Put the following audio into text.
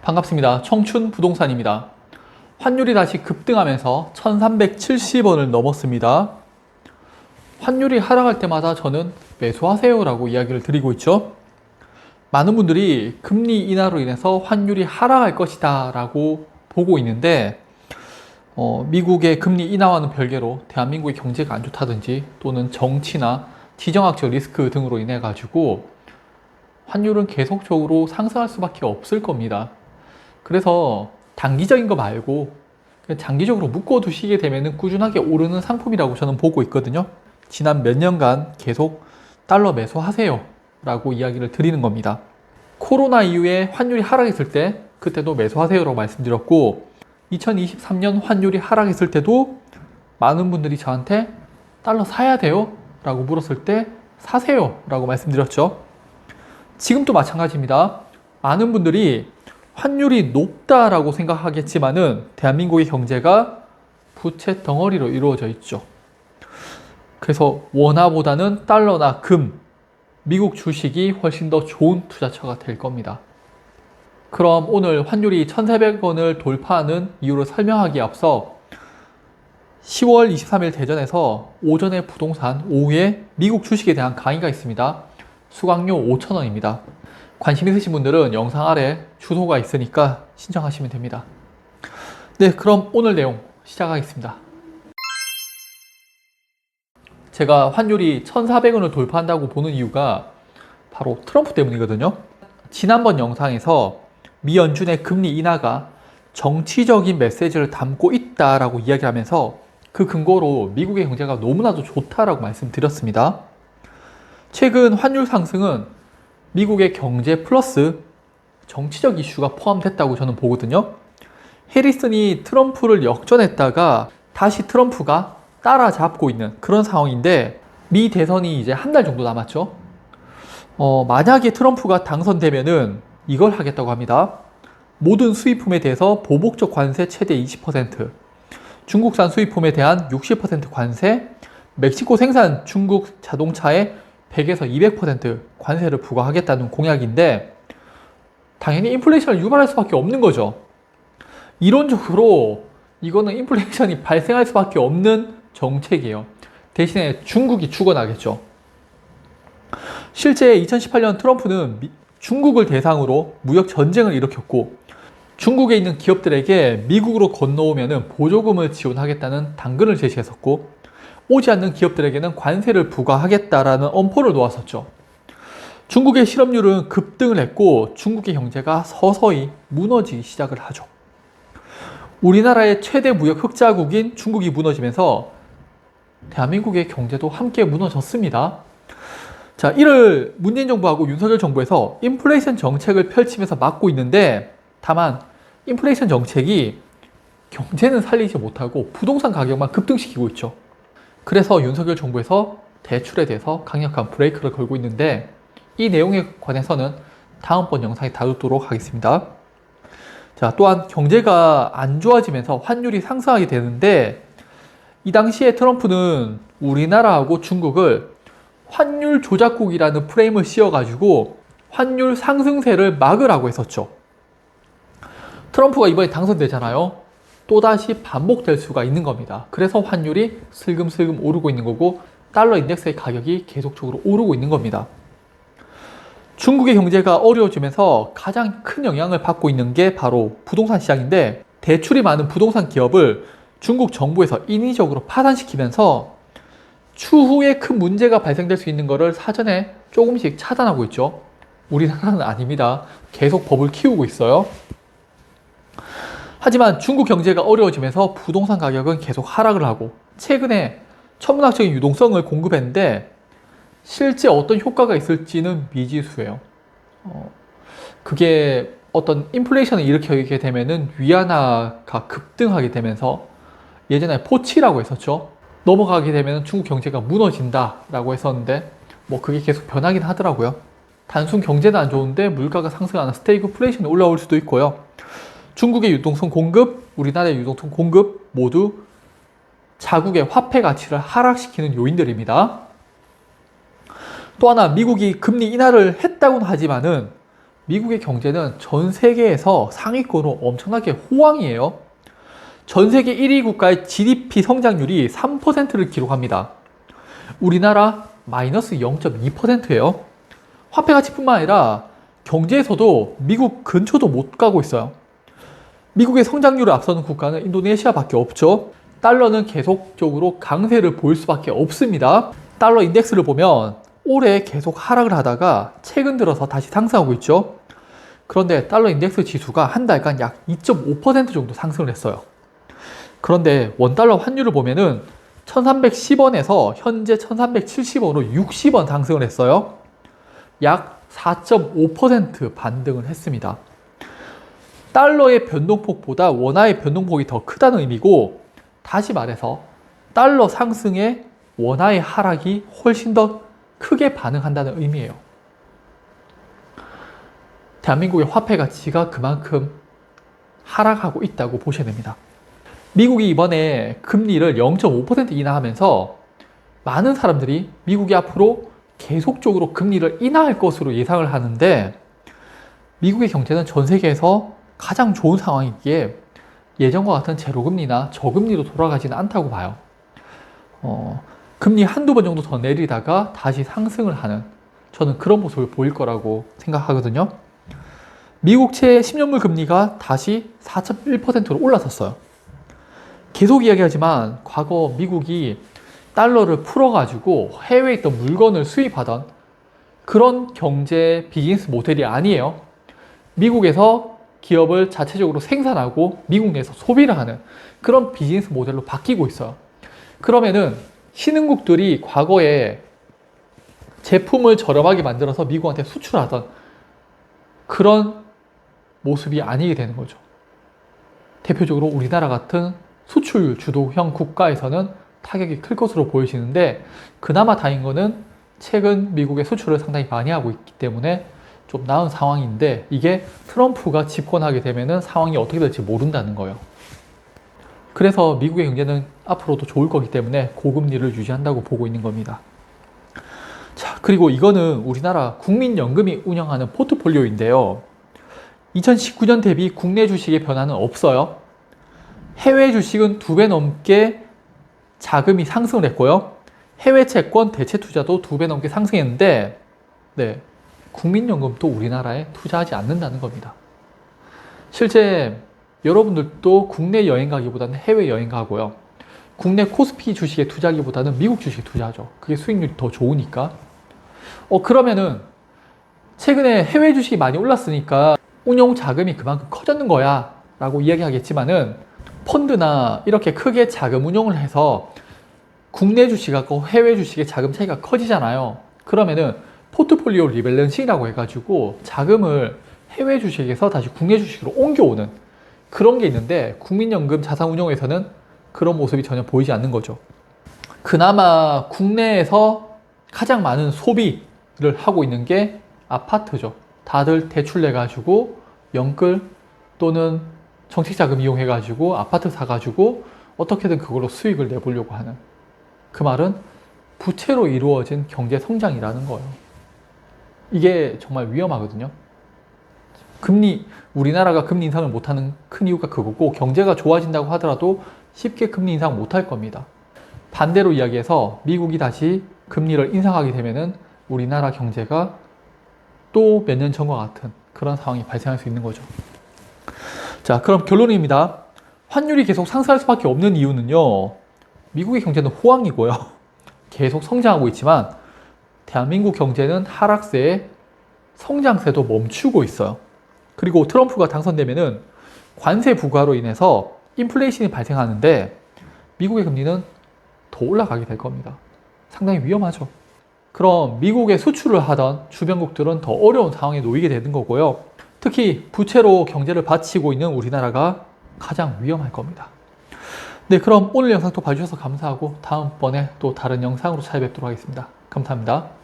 반갑습니다. 청춘 부동산입니다. 환율이 다시 급등하면서 1370원을 넘었습니다. 환율이 하락할 때마다 저는 매수하세요 라고 이야기를 드리고 있죠. 많은 분들이 금리 인하로 인해서 환율이 하락할 것이다 라고 보고 있는데 미국의 금리 인하와는 별개로 대한민국의 경제가 안 좋다든지 또는 정치나 지정학적 리스크 등으로 인해 가지고 환율은 계속적으로 상승할 수밖에 없을 겁니다. 그래서 단기적인 거 말고 장기적으로 묶어두시게 되면 꾸준하게 오르는 상품이라고 저는 보고 있거든요. 지난 몇 년간 계속 달러 매수하세요 라고 이야기를 드리는 겁니다. 코로나 이후에 환율이 하락했을 때 그때도 매수하세요 라고 말씀드렸고 2023년 환율이 하락했을 때도 많은 분들이 저한테 달러 사야 돼요? 라고 물었을 때 사세요 라고 말씀드렸죠. 지금도 마찬가지입니다. 많은 분들이 환율이 높다라고 생각하겠지만은 대한민국의 경제가 부채 덩어리로 이루어져 있죠. 그래서 원화보다는 달러나 금, 미국 주식이 훨씬 더 좋은 투자처가 될 겁니다. 그럼 오늘 환율이 1,400원을 돌파하는 이유를 설명하기에 앞서 10월 23일 대전에서 오전에 부동산, 오후에 미국 주식에 대한 강의가 있습니다. 수강료 5,000원입니다. 관심 있으신 분들은 영상 아래 주소가 있으니까 신청하시면 됩니다. 네, 그럼 오늘 내용 시작하겠습니다. 제가 환율이 1,400원을 돌파한다고 보는 이유가 바로 트럼프 때문이거든요. 지난번 영상에서 미 연준의 금리 인하가 정치적인 메시지를 담고 있다라고 이야기하면서 그 근거로 미국의 경제가 너무나도 좋다라고 말씀드렸습니다. 최근 환율 상승은 미국의 경제 플러스 정치적 이슈가 포함됐다고 저는 보거든요. 해리슨이 트럼프를 역전했다가 다시 트럼프가 따라잡고 있는 그런 상황인데 미 대선이 이제 한 달 정도 남았죠. 만약에 트럼프가 당선되면은 이걸 하겠다고 합니다. 모든 수입품에 대해서 보복적 관세 최대 20%, 중국산 수입품에 대한 60% 관세, 멕시코 생산 중국 자동차에 100에서 200% 관세를 부과하겠다는 공약인데 당연히 인플레이션을 유발할 수밖에 없는 거죠. 이론적으로 이거는 인플레이션이 발생할 수밖에 없는 정책이에요. 대신에 중국이 죽어나겠죠. 실제 2018년 트럼프는 중국을 대상으로 무역 전쟁을 일으켰고 중국에 있는 기업들에게 미국으로 건너오면 보조금을 지원하겠다는 당근을 제시했었고 오지 않는 기업들에게는 관세를 부과하겠다라는 엄포를 놓았었죠. 중국의 실업률은 급등을 했고 중국의 경제가 서서히 무너지기 시작을 하죠. 우리나라의 최대 무역 흑자국인 중국이 무너지면서 대한민국의 경제도 함께 무너졌습니다. 자, 이를 문재인 정부하고 윤석열 정부에서 인플레이션 정책을 펼치면서 막고 있는데 다만 인플레이션 정책이 경제는 살리지 못하고 부동산 가격만 급등시키고 있죠. 그래서 윤석열 정부에서 대출에 대해서 강력한 브레이크를 걸고 있는데 이 내용에 관해서는 다음번 영상에 다루도록 하겠습니다. 자, 또한 경제가 안 좋아지면서 환율이 상승하게 되는데 이 당시에 트럼프는 우리나라하고 중국을 환율 조작국이라는 프레임을 씌워가지고 환율 상승세를 막으라고 했었죠. 트럼프가 이번에 당선되잖아요. 또다시 반복될 수가 있는 겁니다. 그래서 환율이 슬금슬금 오르고 있는 거고 달러 인덱스의 가격이 계속적으로 오르고 있는 겁니다. 중국의 경제가 어려워지면서 가장 큰 영향을 받고 있는 게 바로 부동산 시장인데 대출이 많은 부동산 기업을 중국 정부에서 인위적으로 파산시키면서 추후에 큰 문제가 발생될 수 있는 것을 사전에 조금씩 차단하고 있죠. 우리나라는 아닙니다. 계속 법을 키우고 있어요. 하지만 중국 경제가 어려워지면서 부동산 가격은 계속 하락을 하고 최근에 천문학적인 유동성을 공급했는데 실제 어떤 효과가 있을지는 미지수예요. 그게 어떤 인플레이션을 일으키게 되면은 위안화가 급등하게 되면서 예전에 포치라고 했었죠. 넘어가게 되면 중국 경제가 무너진다라고 했었는데 뭐 그게 계속 변하긴 하더라고요. 단순 경제는 안 좋은데 물가가 상승하는 스태그플레이션이 올라올 수도 있고요. 중국의 유동성 공급, 우리나라의 유동성 공급 모두 자국의 화폐 가치를 하락시키는 요인들입니다. 또 하나 미국이 금리 인하를 했다고는 하지만은 미국의 경제는 전 세계에서 상위권으로 엄청나게 호황이에요. 전 세계 1위 국가의 GDP 성장률이 3%를 기록합니다. 우리나라 마이너스 0.2%예요. 화폐 가치뿐만 아니라 경제에서도 미국 근처도 못 가고 있어요. 미국의 성장률을 앞서는 국가는 인도네시아밖에 없죠. 달러는 계속적으로 강세를 보일 수밖에 없습니다. 달러 인덱스를 보면 올해 계속 하락을 하다가 최근 들어서 다시 상승하고 있죠. 그런데 달러 인덱스 지수가 한 달간 약 2.5% 정도 상승을 했어요. 그런데 원달러 환율을 보면은 1310원에서 현재 1370원으로 60원 상승을 했어요. 약 4.5% 반등을 했습니다. 달러의 변동폭보다 원화의 변동폭이 더 크다는 의미고, 다시 말해서 달러 상승에 원화의 하락이 훨씬 더 크게 반응한다는 의미예요. 대한민국의 화폐 가치가 그만큼 하락하고 있다고 보셔야 됩니다. 미국이 이번에 금리를 0.5% 인하하면서 많은 사람들이 미국이 앞으로 계속적으로 금리를 인하할 것으로 예상을 하는데, 미국의 경제는 전 세계에서 가장 좋은 상황이기에 예전과 같은 제로금리나 저금리로 돌아가지는 않다고 봐요. 금리 한두 번 정도 더 내리다가 다시 상승을 하는, 저는 그런 모습을 보일 거라고 생각하거든요. 미국채 10년물 금리가 다시 4.1%로 올라섰어요. 계속 이야기하지만 과거 미국이 달러를 풀어가지고 해외에 있던 물건을 수입하던 그런 경제 비즈니스 모델이 아니에요. 미국에서 기업을 자체적으로 생산하고 미국 내에서 소비를 하는 그런 비즈니스 모델로 바뀌고 있어요. 그러면은 신흥국들이 과거에 제품을 저렴하게 만들어서 미국한테 수출하던 그런 모습이 아니게 되는 거죠. 대표적으로 우리나라 같은 수출 주도형 국가에서는 타격이 클 것으로 보여지는데, 그나마 다행인 거는 최근 미국의 수출을 상당히 많이 하고 있기 때문에 좀 나은 상황인데, 이게 트럼프가 집권하게 되면은 상황이 어떻게 될지 모른다는 거예요. 그래서 미국의 경제는 앞으로도 좋을 거기 때문에 고금리를 유지한다고 보고 있는 겁니다. 자, 그리고 이거는 우리나라 국민연금이 운영하는 포트폴리오인데요. 2019년 대비 국내 주식의 변화는 없어요. 해외 주식은 2배 넘게 자금이 상승을 했고요. 해외 채권 대체 투자도 2배 넘게 상승했는데, 네, 국민연금도 우리나라에 투자하지 않는다는 겁니다. 실제 여러분들도 국내 여행 가기보다는 해외 여행 가고요. 국내 코스피 주식에 투자하기보다는 미국 주식에 투자하죠. 그게 수익률이 더 좋으니까. 그러면은 최근에 해외 주식이 많이 올랐으니까 운용 자금이 그만큼 커졌는 거야 라고 이야기하겠지만은, 펀드나 이렇게 크게 자금 운용을 해서 국내 주식하고 해외 주식의 자금 차이가 커지잖아요. 그러면은 포트폴리오 리밸런싱이라고 해가지고 자금을 해외 주식에서 다시 국내 주식으로 옮겨오는 그런 게 있는데, 국민연금 자산운용에서는 그런 모습이 전혀 보이지 않는 거죠. 그나마 국내에서 가장 많은 소비를 하고 있는 게 아파트죠. 다들 대출 내가지고 연끌 또는 정책자금 이용해가지고 아파트 사가지고 어떻게든 그걸로 수익을 내보려고 하는, 그 말은 부채로 이루어진 경제 성장이라는 거예요. 이게 정말 위험하거든요. 우리나라가 금리 인상을 못하는 큰 이유가 그거고, 경제가 좋아진다고 하더라도 쉽게 금리 인상 못할 겁니다. 반대로 이야기해서 미국이 다시 금리를 인상하게 되면은 우리나라 경제가 또 몇 년 전과 같은 그런 상황이 발생할 수 있는 거죠. 자, 그럼 결론입니다. 환율이 계속 상승할 수밖에 없는 이유는요, 미국의 경제는 호황이고요, 계속 성장하고 있지만 대한민국 경제는 하락세에 성장세도 멈추고 있어요. 그리고 트럼프가 당선되면은 관세 부과로 인해서 인플레이션이 발생하는데 미국의 금리는 더 올라가게 될 겁니다. 상당히 위험하죠. 그럼 미국에 수출을 하던 주변국들은 더 어려운 상황에 놓이게 되는 거고요. 특히 부채로 경제를 받치고 있는 우리나라가 가장 위험할 겁니다. 네, 그럼 오늘 영상 또 봐주셔서 감사하고 다음번에 또 다른 영상으로 찾아뵙도록 하겠습니다. 감사합니다.